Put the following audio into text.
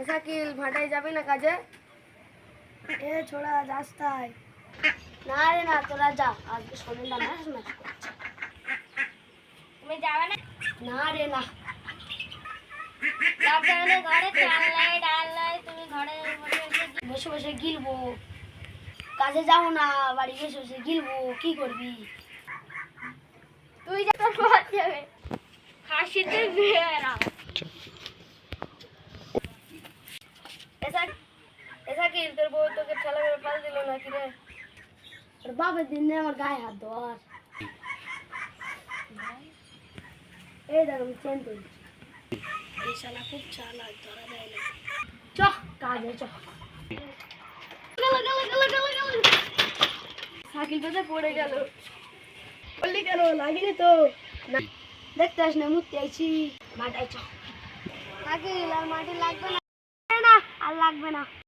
শাকিল ভাটায় যাবি না কাজে? এ ছোড়া যাস তাই? না রে না, তোরা যা, আজকে শরীরটা ম্যাচ ম্যাচ করছে। তুমি যাবে না? না রে না, লকডাউনে ঘরে চাল নাই ডাল নাই, তুমি ঘরে বসে বসে গিলবো। কাজে যাবো না, বাড়ি বসে বসে গিলবো, কি করবি? তুই যা, তোর পথ যাবে হাসিতে বেরা। শাকিল, তোর বউ তোকে ঠেলা করে পাল দিল নাকি রে? তোর বাপের দিন আমার গায়ে হাত ধর। এই দেখ, আমি চেন তুলছি। এই শালা খুব চালাক, ধরা দেয় না। চ কাজে চ। শাকিল কোথায় পড়ে গেল? বললি কেন? লাগেনি তো? না, দেখতে আস না, মুততে আইছি। মাটায় চ। শাকিল, আর মাটি লাগবে না। না, আর লাগবে না।